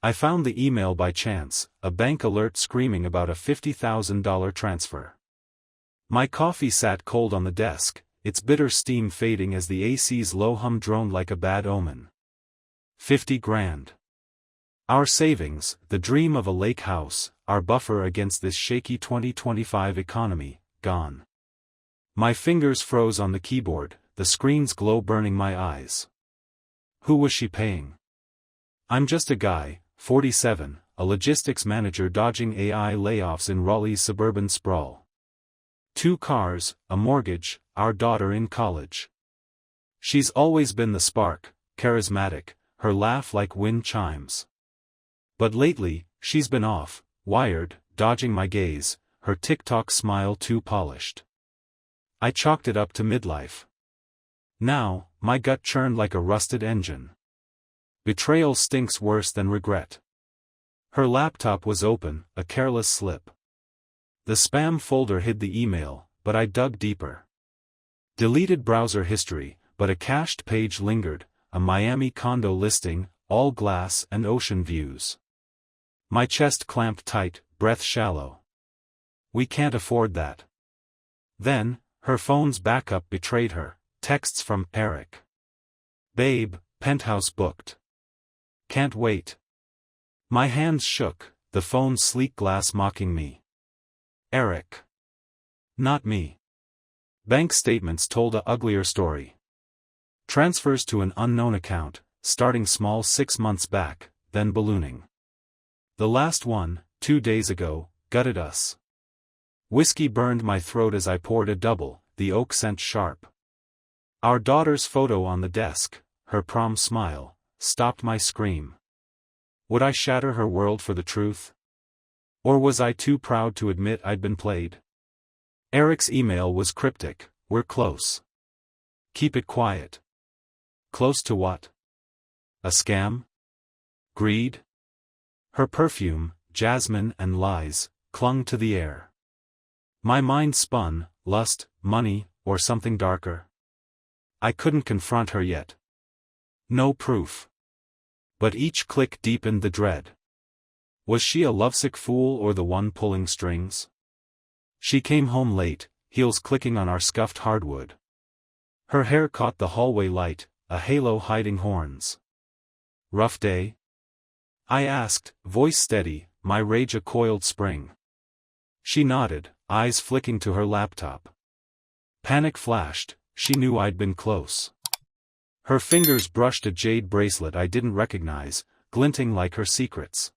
I found the email by chance, a bank alert screaming about a $50,000 transfer. My coffee sat cold on the desk, its bitter steam fading as the AC's low hum droned like a bad omen. 50 grand. Our savings, the dream of a lake house, our buffer against this shaky 2025 economy, gone. My fingers froze on the keyboard, the screen's glow burning my eyes. Who was she paying? I'm just a guy, 47, a logistics manager dodging AI layoffs in Raleigh's suburban sprawl. 2 cars, a mortgage, our daughter in college. She's always been the spark, charismatic, her laugh like wind chimes. But lately, she's been off, wired, dodging my gaze, her TikTok smile too polished. I chalked it up to midlife. Now, my gut churned like a rusted engine. Betrayal stinks worse than regret. Her laptop was open, a careless slip. The spam folder hid the email, but I dug deeper. Deleted browser history, but a cached page lingered, a Miami condo listing, all glass and ocean views. My chest clamped tight, breath shallow. We can't afford that. Then, her phone's backup betrayed her, texts from Eric. Babe, penthouse booked. Can't wait. My hands shook, the phone's sleek glass mocking me. Eric. Not me. Bank statements told a uglier story. Transfers to an unknown account, starting small 6 months back, then ballooning. The last one, 2 days ago, gutted us. Whiskey burned my throat as I poured a double, the oak scent sharp. Our daughter's photo on the desk, her prom smile, stopped my scream. Would I shatter her world for the truth? Or was I too proud to admit I'd been played? Eric's email was cryptic, we're close. Keep it quiet. Close to what? A scam? Greed? Her perfume, jasmine and lies, clung to the air. My mind spun, lust, money, or something darker. I couldn't confront her yet. No proof. But each click deepened the dread. Was she a lovesick fool or the one pulling strings? She came home late, heels clicking on our scuffed hardwood. Her hair caught the hallway light, a halo hiding horns. Rough day? I asked, voice steady, my rage a coiled spring. She nodded, eyes flicking to her laptop. Panic flashed, she knew I'd been close. Her fingers brushed a jade bracelet I didn't recognize, glinting like her secrets.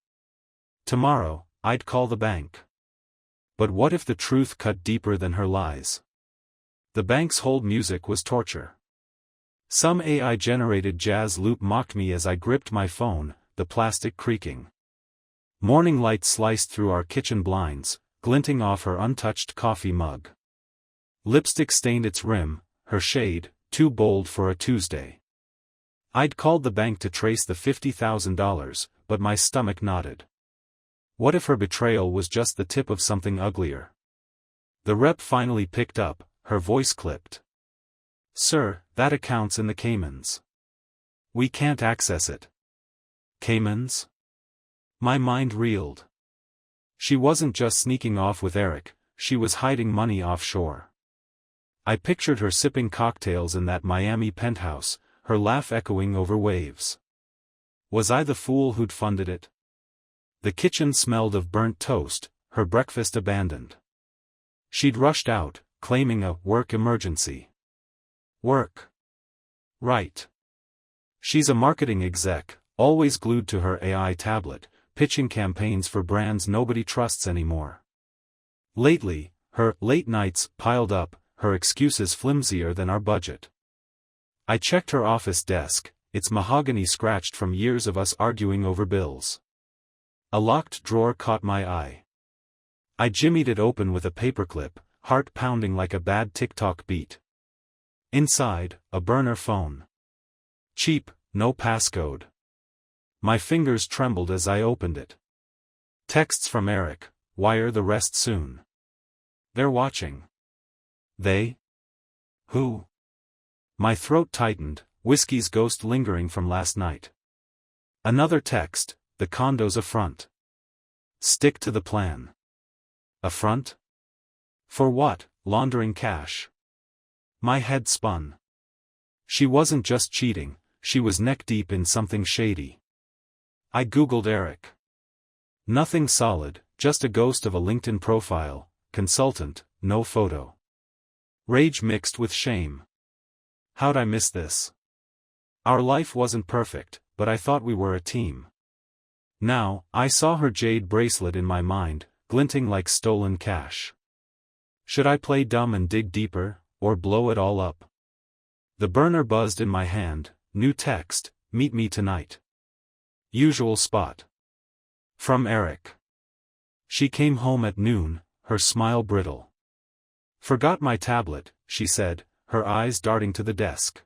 Tomorrow, I'd call the bank. But what if the truth cut deeper than her lies? The bank's hold music was torture. Some AI-generated jazz loop mocked me as I gripped my phone, the plastic creaking. Morning light sliced through our kitchen blinds, glinting off her untouched coffee mug. Lipstick stained its rim, her shade, too bold for a Tuesday. I'd called the bank to trace the $50,000, but my stomach knotted. What if her betrayal was just the tip of something uglier? The rep finally picked up, her voice clipped. Sir, that account's in the Caymans. We can't access it. Caymans? My mind reeled. She wasn't just sneaking off with Eric, she was hiding money offshore. I pictured her sipping cocktails in that Miami penthouse, her laugh echoing over waves. Was I the fool who'd funded it? The kitchen smelled of burnt toast, her breakfast abandoned. She'd rushed out, claiming a work emergency. Work. Right. She's a marketing exec, always glued to her AI tablet, pitching campaigns for brands nobody trusts anymore. Lately, her late nights piled up, her excuses flimsier than our budget. I checked her office desk, its mahogany scratched from years of us arguing over bills. A locked drawer caught my eye. I jimmied it open with a paperclip, heart pounding like a bad TikTok beat. Inside, a burner phone. Cheap, no passcode. My fingers trembled as I opened it. Texts from Eric, wire the rest soon. They're watching. They? Who? My throat tightened, whiskey's ghost lingering from last night. Another text, the condo's a front. Stick to the plan. A front? For what? Laundering cash. My head spun. She wasn't just cheating, she was neck-deep in something shady. I googled Eric. Nothing solid, just a ghost of a LinkedIn profile, consultant, no photo. Rage mixed with shame. How'd I miss this? Our life wasn't perfect, but I thought we were a team. Now, I saw her jade bracelet in my mind, glinting like stolen cash. Should I play dumb and dig deeper, or blow it all up? The burner buzzed in my hand, new text, meet me tonight. Usual spot. From Eric. She came home at noon, her smile brittle. Forgot my tablet, she said, her eyes darting to the desk.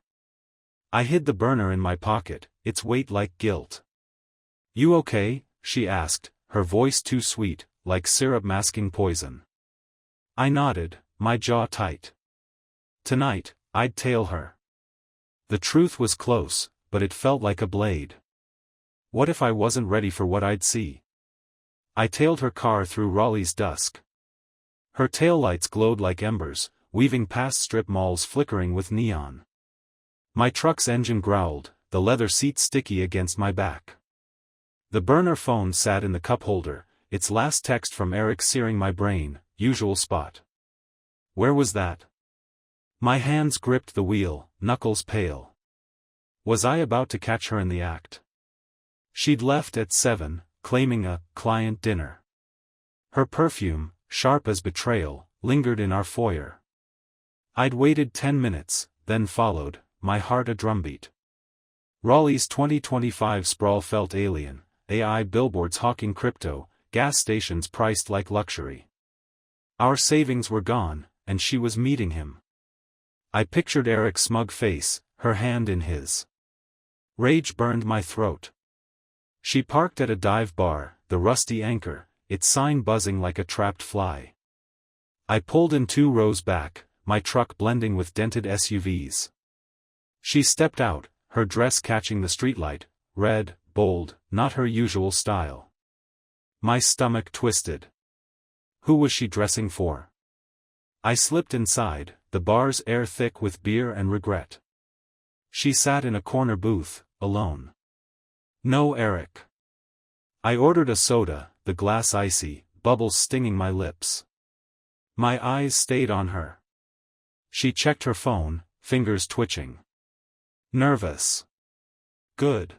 I hid the burner in my pocket, its weight like guilt. You okay? She asked, her voice too sweet, like syrup masking poison. I nodded, my jaw tight. Tonight, I'd tail her. The truth was close, but it felt like a blade. What if I wasn't ready for what I'd see? I tailed her car through Raleigh's dusk. Her taillights glowed like embers, weaving past strip malls flickering with neon. My truck's engine growled, the leather seat sticky against my back. The burner phone sat in the cup holder, its last text from Eric searing my brain, usual spot. Where was that? My hands gripped the wheel, knuckles pale. Was I about to catch her in the act? She'd left at 7, claiming a client dinner. Her perfume, sharp as betrayal, lingered in our foyer. I'd waited 10 minutes, then followed, my heart a drumbeat. Raleigh's 2025 sprawl felt alien, AI billboards hawking crypto, gas stations priced like luxury. Our savings were gone, and she was meeting him. I pictured Eric's smug face, her hand in his. Rage burned my throat. She parked at a dive bar, the rusty anchor, its sign buzzing like a trapped fly. I pulled in 2 rows back, my truck blending with dented SUVs. She stepped out, her dress catching the streetlight, red, bold, not her usual style. My stomach twisted. Who was she dressing for? I slipped inside, the bar's air thick with beer and regret. She sat in a corner booth, alone. No Eric. I ordered a soda, the glass icy, bubbles stinging my lips. My eyes stayed on her. She checked her phone, fingers twitching. Nervous. Good.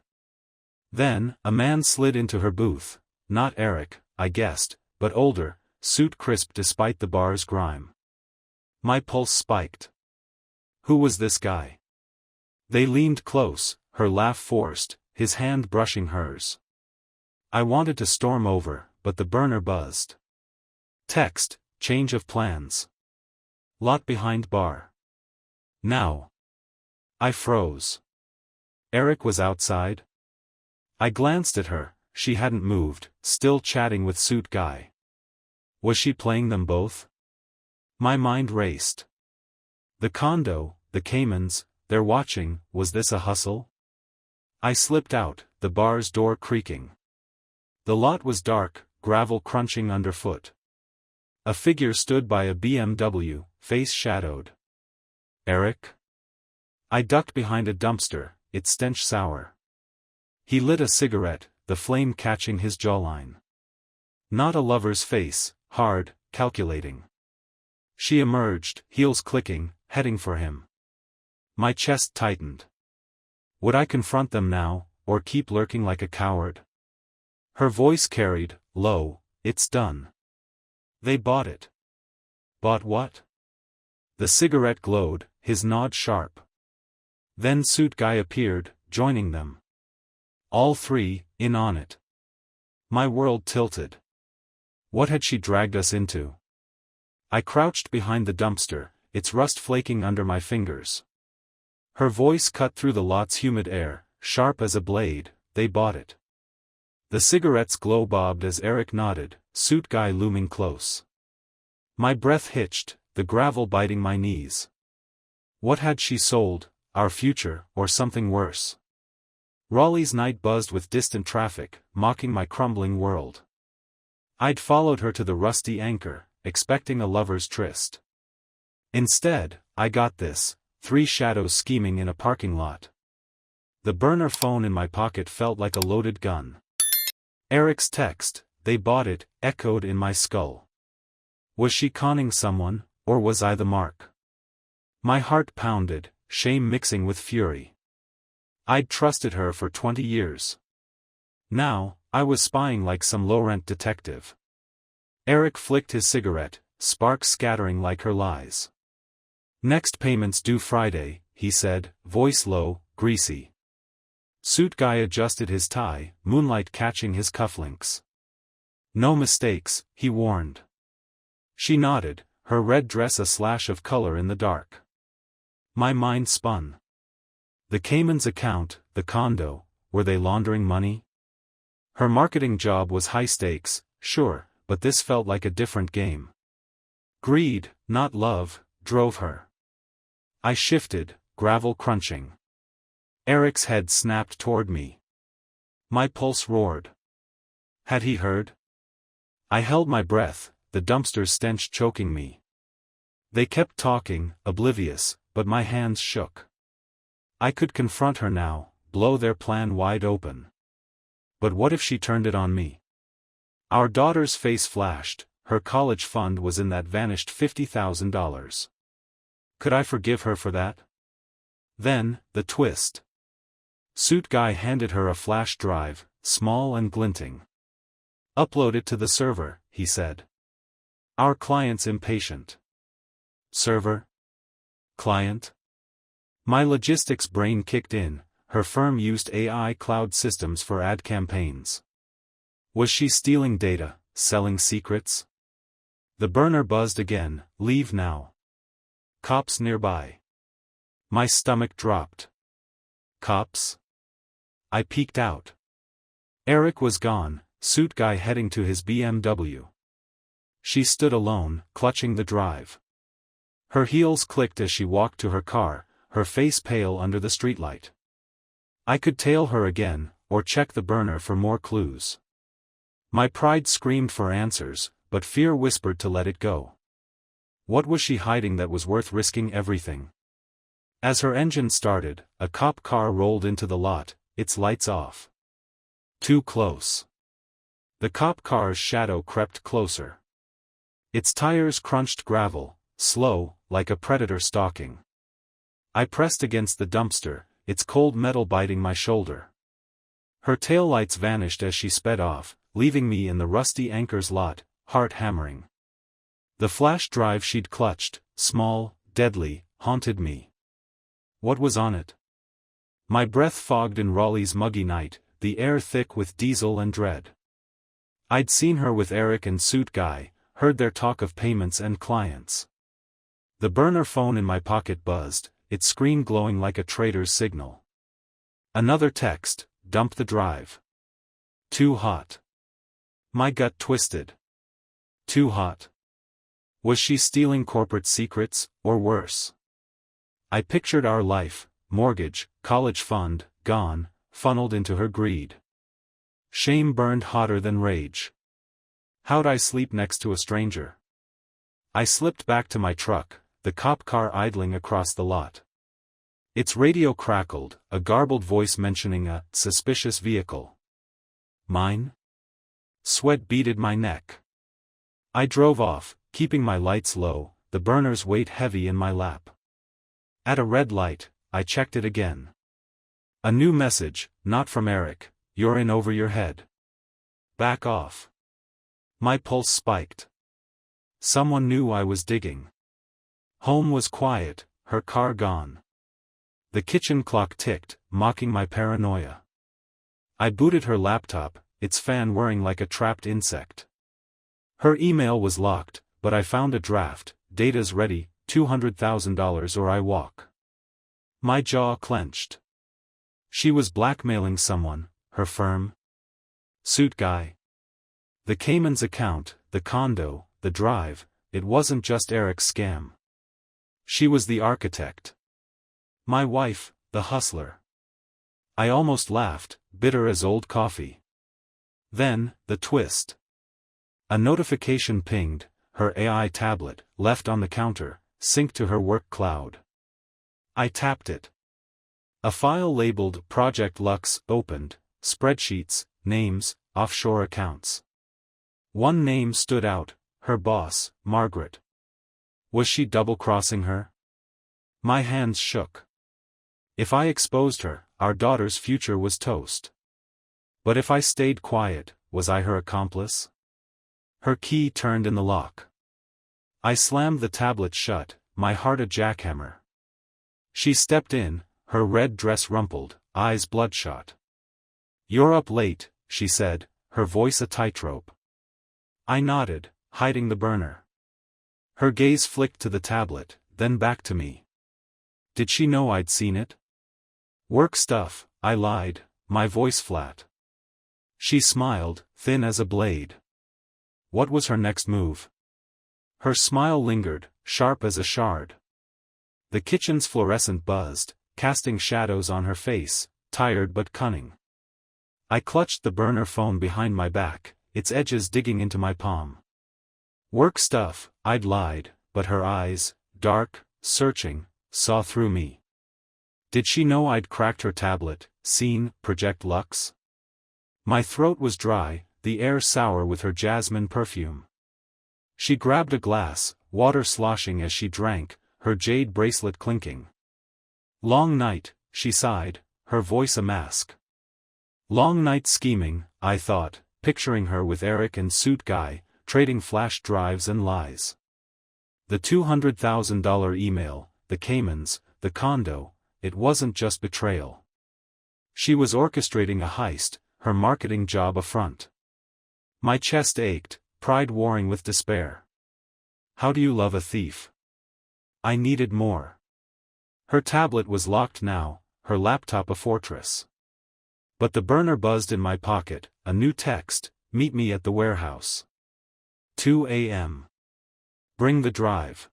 Then, a man slid into her booth, not Eric, I guessed, but older, suit crisp despite the bar's grime. My pulse spiked. Who was this guy? They leaned close, her laugh forced, his hand brushing hers. I wanted to storm over, but the burner buzzed. Text, change of plans. Lot behind bar. Now. I froze. Eric was outside? I glanced at her, she hadn't moved, still chatting with suit guy. Was she playing them both? My mind raced. The condo, the Caymans, they're watching, was this a hustle? I slipped out, the bar's door creaking. The lot was dark, gravel crunching underfoot. A figure stood by a BMW, face shadowed. Eric? I ducked behind a dumpster, its stench sour. He lit a cigarette, the flame catching his jawline. Not a lover's face, hard, calculating. She emerged, heels clicking, heading for him. My chest tightened. Would I confront them now, or keep lurking like a coward? Her voice carried, low, it's done. They bought it. Bought what? The cigarette glowed, his nod sharp. Then suit guy appeared, joining them. All 3, in on it. My world tilted. What had she dragged us into? I crouched behind the dumpster, its rust flaking under my fingers. Her voice cut through the lot's humid air, sharp as a blade, they bought it. The cigarette's glow bobbed as Eric nodded, suit guy looming close. My breath hitched, the gravel biting my knees. What had she sold, our future, or something worse? Raleigh's night buzzed with distant traffic, mocking my crumbling world. I'd followed her to the rusty anchor, expecting a lover's tryst. Instead, I got this: 3 shadows scheming in a parking lot. The burner phone in my pocket felt like a loaded gun. Eric's text, "They bought it," echoed in my skull. Was she conning someone, or was I the mark? My heart pounded, shame mixing with fury. I'd trusted her for 20 years. Now, I was spying like some low-rent detective. Eric flicked his cigarette, sparks scattering like her lies. "Next payment's due Friday," he said, voice low, greasy. Suit guy adjusted his tie, moonlight catching his cufflinks. "No mistakes," he warned. She nodded, her red dress a slash of color in the dark. My mind spun. The Cayman's account, the condo, were they laundering money? Her marketing job was high stakes, sure, but this felt like a different game. Greed, not love, drove her. I shifted, gravel crunching. Eric's head snapped toward me. My pulse roared. Had he heard? I held my breath, the dumpster's stench choking me. They kept talking, oblivious, but my hands shook. I could confront her now, blow their plan wide open. But what if she turned it on me? Our daughter's face flashed, her college fund was in that vanished $50,000. Could I forgive her for that? Then, the twist. Suit guy handed her a flash drive, small and glinting. "Upload it to the server," he said. "Our client's impatient." Server? Client? My logistics brain kicked in. Her firm used AI cloud systems for ad campaigns. Was she stealing data, selling secrets? The burner buzzed again, "Leave now. Cops nearby." My stomach dropped. Cops? I peeked out. Eric was gone, suit guy heading to his BMW. She stood alone, clutching the drive. Her heels clicked as she walked to her car, her face pale under the streetlight. I could tail her again, or check the burner for more clues. My pride screamed for answers, but fear whispered to let it go. What was she hiding that was worth risking everything? As her engine started, a cop car rolled into the lot, its lights off. Too close. The cop car's shadow crept closer. Its tires crunched gravel, slow, like a predator stalking. I pressed against the dumpster, its cold metal biting my shoulder. Her taillights vanished as she sped off, leaving me in the rusty anchor's lot, heart hammering. The flash drive she'd clutched, small, deadly, haunted me. What was on it? My breath fogged in Raleigh's muggy night, the air thick with diesel and dread. I'd seen her with Eric and suit guy, heard their talk of payments and clients. The burner phone in my pocket buzzed, its screen glowing like a trader's signal. Another text: "Dump the drive. Too hot." My gut twisted. Too hot. Was she stealing corporate secrets, or worse? I pictured our life, mortgage, college fund, gone, funneled into her greed. Shame burned hotter than rage. How'd I sleep next to a stranger? I slipped back to my truck, the cop car idling across the lot. Its radio crackled, a garbled voice mentioning a suspicious vehicle. Mine? Sweat beaded my neck. I drove off, keeping my lights low, the burner's weight heavy in my lap. At a red light, I checked it again. A new message, not from Eric: "You're in over your head. Back off." My pulse spiked. Someone knew I was digging. Home was quiet, her car gone. The kitchen clock ticked, mocking my paranoia. I booted her laptop, its fan whirring like a trapped insect. Her email was locked, but I found a draft: "Data's ready, $200,000 or I walk." My jaw clenched. She was blackmailing someone, her firm. Suit guy. The Cayman's account, the condo, the drive, it wasn't just Eric's scam. She was the architect. My wife, the hustler. I almost laughed, bitter as old coffee. Then, the twist. A notification pinged, her AI tablet, left on the counter, synced to her work cloud. I tapped it. A file labeled Project Lux opened, spreadsheets, names, offshore accounts. One name stood out, her boss, Margaret. Was she double-crossing her? My hands shook. If I exposed her, our daughter's future was toast. But if I stayed quiet, was I her accomplice? Her key turned in the lock. I slammed the tablet shut, my heart a jackhammer. She stepped in, her red dress rumpled, eyes bloodshot. "You're up late," she said, her voice a tightrope. I nodded, hiding the burner. Her gaze flicked to the tablet, then back to me. Did she know I'd seen it? "Work stuff," I lied, my voice flat. She smiled, thin as a blade. What was her next move? Her smile lingered, sharp as a shard. The kitchen's fluorescent buzzed, casting shadows on her face, tired but cunning. I clutched the burner phone behind my back, its edges digging into my palm. "Work stuff," I'd lied, but her eyes, dark, searching, saw through me. Did she know I'd cracked her tablet, seen Project Lux? My throat was dry, the air sour with her jasmine perfume. She grabbed a glass, water sloshing as she drank, her jade bracelet clinking. "Long night," she sighed, her voice a mask. Long night scheming, I thought, picturing her with Eric and Suit Guy, trading flash drives and lies. The $200,000 email, the Caymans, the condo, it wasn't just betrayal. She was orchestrating a heist, her marketing job a front. My chest ached, pride warring with despair. How do you love a thief? I needed more. Her tablet was locked now, her laptop a fortress. But the burner buzzed in my pocket, a new text, "Meet me at the warehouse. 2 a.m. Bring the drive."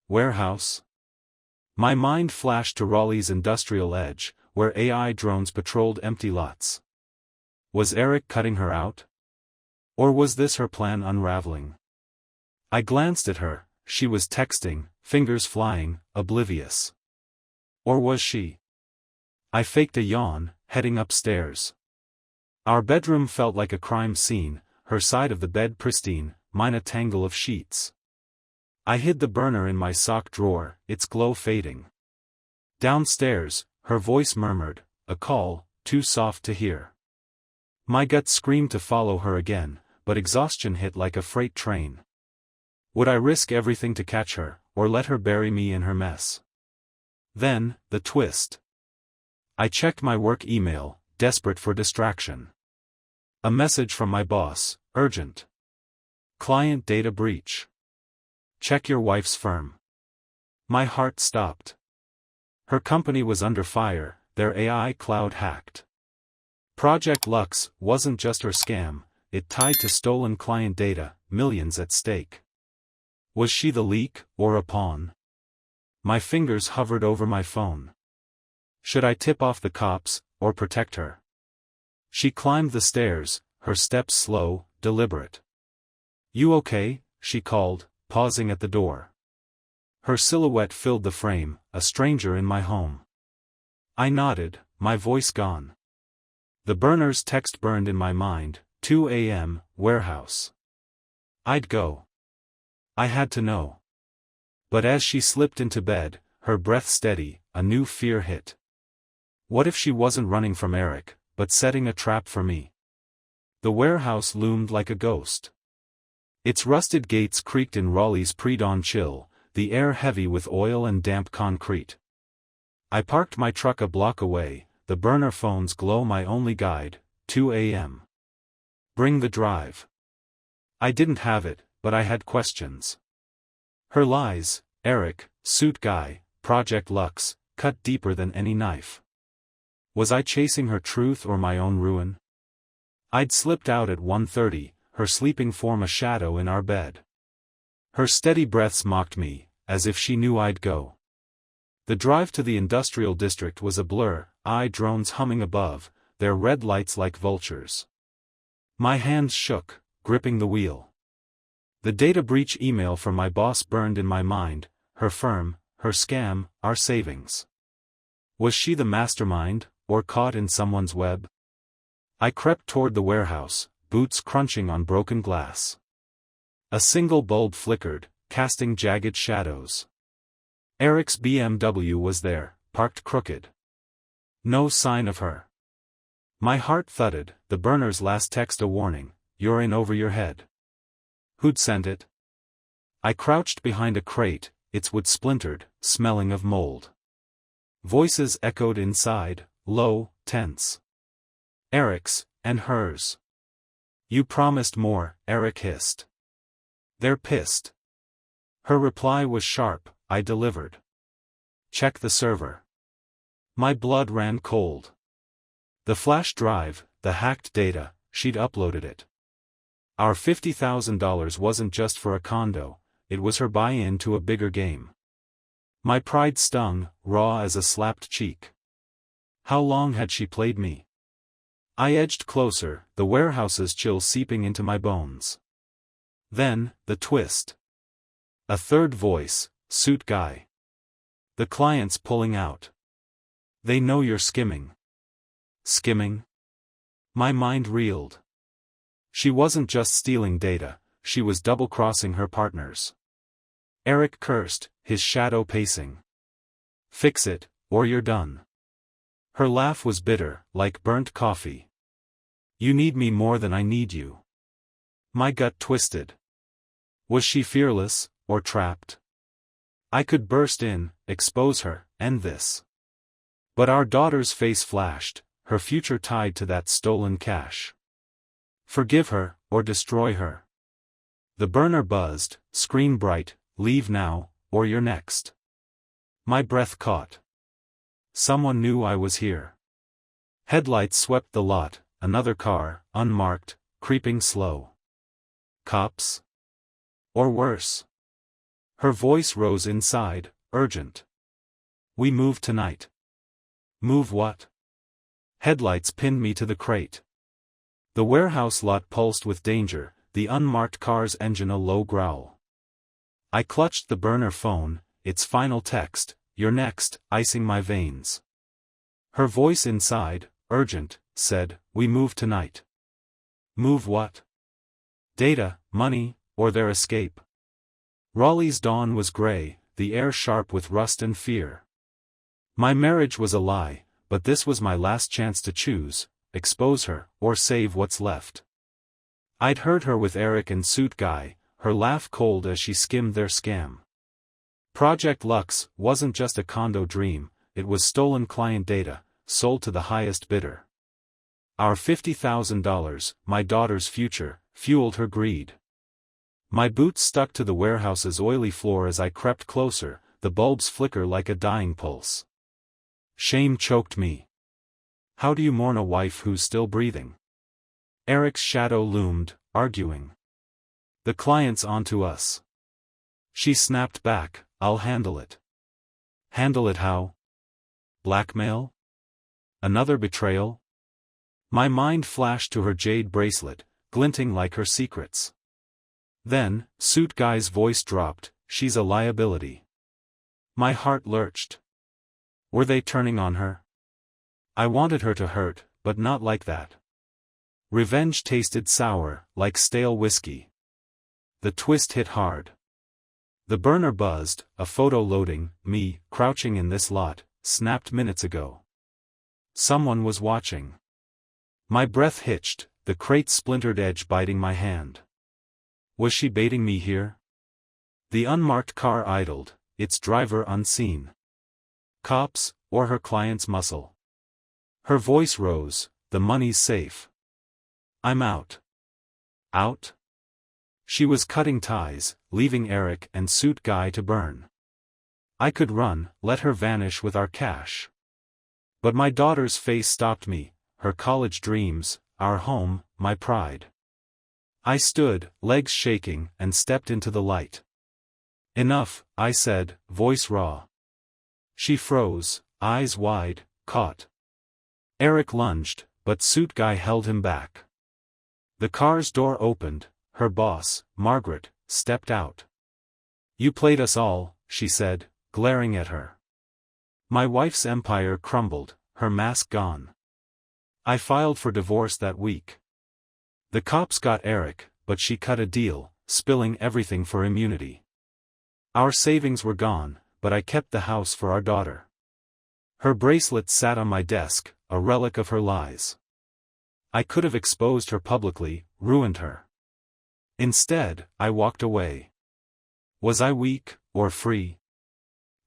Warehouse? My mind flashed to Raleigh's industrial edge, where AI drones patrolled empty lots. Was Eric cutting her out? Or was this her plan unraveling? I glanced at her, she was texting, fingers flying, oblivious. Or was she? I faked a yawn, heading upstairs. Our bedroom felt like a crime scene, her side of the bed pristine, mine a tangle of sheets. I hid the burner in my sock drawer, its glow fading. Downstairs, her voice murmured, a call, too soft to hear. My gut screamed to follow her again, but exhaustion hit like a freight train. Would I risk everything to catch her, or let her bury me in her mess? Then, the twist. I checked my work email, desperate for distraction. A message from my boss, urgent. Client data breach. Check your wife's firm. My heart stopped. Her company was under fire, their AI cloud hacked. Project Lux wasn't just her scam, it tied to stolen client data, millions at stake. Was she the leak, or a pawn? My fingers hovered over my phone. Should I tip off the cops, or protect her? She climbed the stairs, her steps slow, deliberate. "You okay?" she called, pausing at the door. Her silhouette filled the frame, a stranger in my home. I nodded, my voice gone. The burner's text burned in my mind, 2 a.m., warehouse. I'd go. I had to know. But as she slipped into bed, her breath steady, a new fear hit. What if she wasn't running from Eric, but setting a trap for me? The warehouse loomed like a ghost. Its rusted gates creaked in Raleigh's pre-dawn chill, the air heavy with oil and damp concrete. I parked my truck a block away, the burner phone's glow my only guide, 2 a.m. Bring the drive. I didn't have it, but I had questions. Her lies, Eric, Suit Guy, Project Lux, cut deeper than any knife. Was I chasing her truth or my own ruin? I'd slipped out at 1:30, her sleeping form a shadow in our bed. Her steady breaths mocked me, as if she knew I'd go. The drive to the industrial district was a blur, AI drones humming above, their red lights like vultures. My hands shook, gripping the wheel. The data breach email from my boss burned in my mind, her firm, her scam, our savings. Was she the mastermind, or caught in someone's web? I crept toward the warehouse, boots crunching on broken glass. A single bulb flickered, casting jagged shadows. Eric's BMW was there, parked crooked. No sign of her. My heart thudded, the burner's last text a warning, "You're in over your head." Who'd sent it? I crouched behind a crate, its wood splintered, smelling of mold. Voices echoed inside, low, tense. Eric's, and hers. "You promised more," Eric hissed. "They're pissed." Her reply was sharp, I delivered. "Check the server." My blood ran cold. The flash drive, the hacked data, she'd uploaded it. Our $50,000 wasn't just for a condo, it was her buy-in to a bigger game. My pride stung, raw as a slapped cheek. How long had she played me? I edged closer, the warehouse's chill seeping into my bones. Then, the twist. A third voice, suit guy. "The client's pulling out. They know you're skimming." Skimming? My mind reeled. She wasn't just stealing data, she was double-crossing her partners. Eric cursed, his shadow pacing. "Fix it, or you're done." Her laugh was bitter, like burnt coffee. "You need me more than I need you." My gut twisted. Was she fearless, or trapped? I could burst in, expose her, end this. But our daughter's face flashed, her future tied to that stolen cash. Forgive her, or destroy her. The burner buzzed, screen bright, "Leave now, or you're next." My breath caught. Someone knew I was here. Headlights swept the lot, another car, unmarked, creeping slow. Cops? Or worse. Her voice rose inside, urgent. "We move tonight." Move what? Headlights pinned me to the crate. The warehouse lot pulsed with danger, the unmarked car's engine a low growl. I clutched the burner phone, its final text, "You're next," icing my veins. Her voice inside, urgent, said, "We move tonight." Move what? Data, money, or their escape? Raleigh's dawn was gray, the air sharp with rust and fear. My marriage was a lie, but this was my last chance to choose, expose her, or save what's left. I'd heard her with Eric and Suit Guy, her laugh cold as she skimmed their scam. Project Lux wasn't just a condo dream, it was stolen client data, sold to the highest bidder. Our $50,000, my daughter's future, fueled her greed. My boots stuck to the warehouse's oily floor as I crept closer, the bulbs flicker like a dying pulse. Shame choked me. How do you mourn a wife who's still breathing? Eric's shadow loomed, arguing. "The client's onto us." She snapped back, "I'll handle it." Handle it how? Blackmail? Another betrayal? My mind flashed to her jade bracelet, glinting like her secrets. Then, Suit Guy's voice dropped, "She's a liability." My heart lurched. Were they turning on her? I wanted her to hurt, but not like that. Revenge tasted sour, like stale whiskey. The twist hit hard. The burner buzzed, a photo loading, me, crouching in this lot, snapped minutes ago. Someone was watching. My breath hitched, the crate's splintered edge biting my hand. Was she baiting me here? The unmarked car idled, its driver unseen. Cops, or her client's muscle? Her voice rose, "The money's safe. I'm out." Out? She was cutting ties, leaving Eric and Suit Guy to burn. I could run, let her vanish with our cash. But my daughter's face stopped me, her college dreams, our home, my pride. I stood, legs shaking, and stepped into the light. "Enough," I said, voice raw. She froze, eyes wide, caught. Eric lunged, but suit guy held him back. The car's door opened, her boss, Margaret, stepped out. "You played us all," she said, glaring at her. My wife's empire crumbled, her mask gone. I filed for divorce that week. The cops got Eric, but she cut a deal, spilling everything for immunity. Our savings were gone, but I kept the house for our daughter. Her bracelet sat on my desk, a relic of her lies. I could have exposed her publicly, ruined her. Instead, I walked away. Was I weak, or free?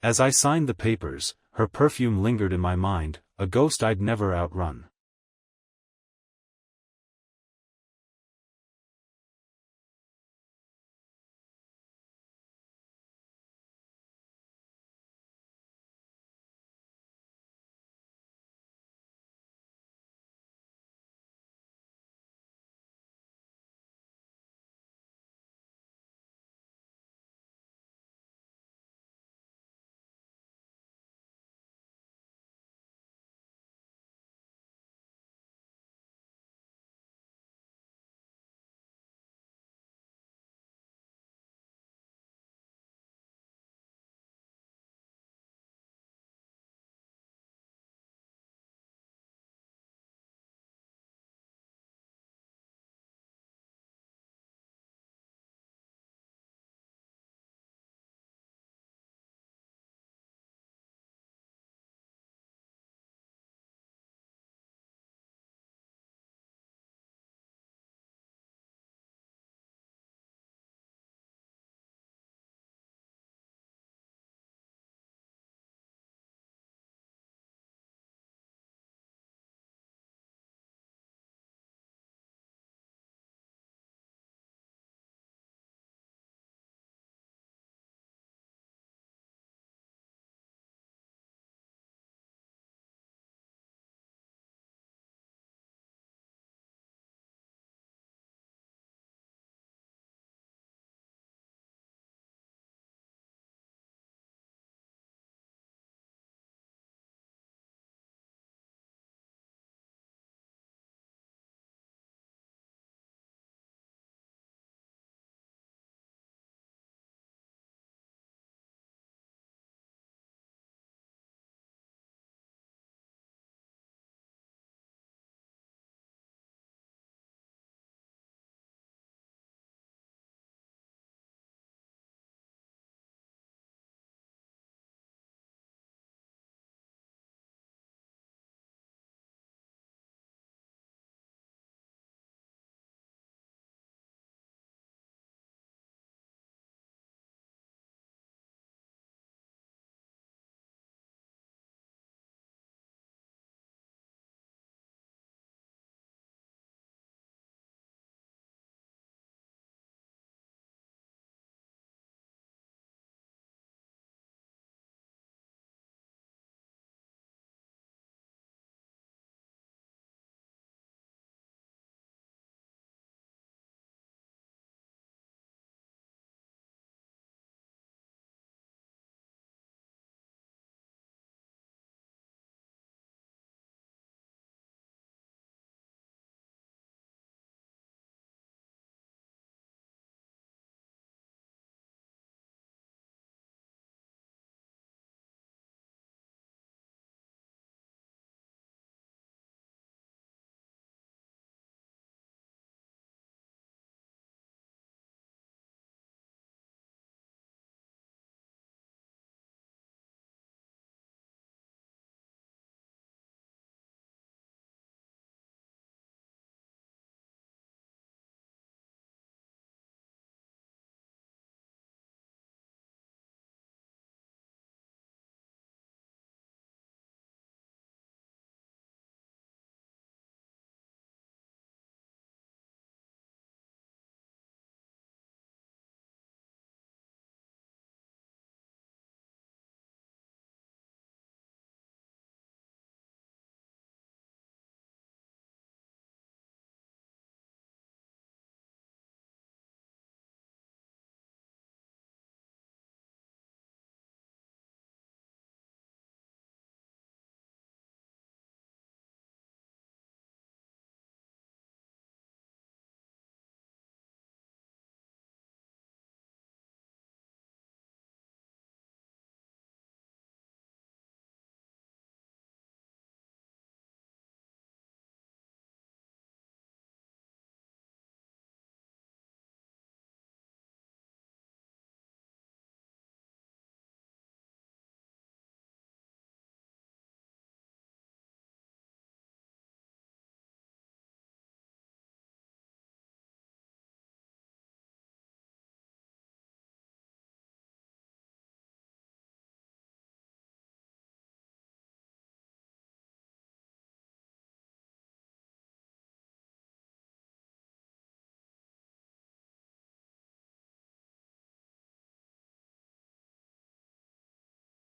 As I signed the papers, her perfume lingered in my mind, a ghost I'd never outrun.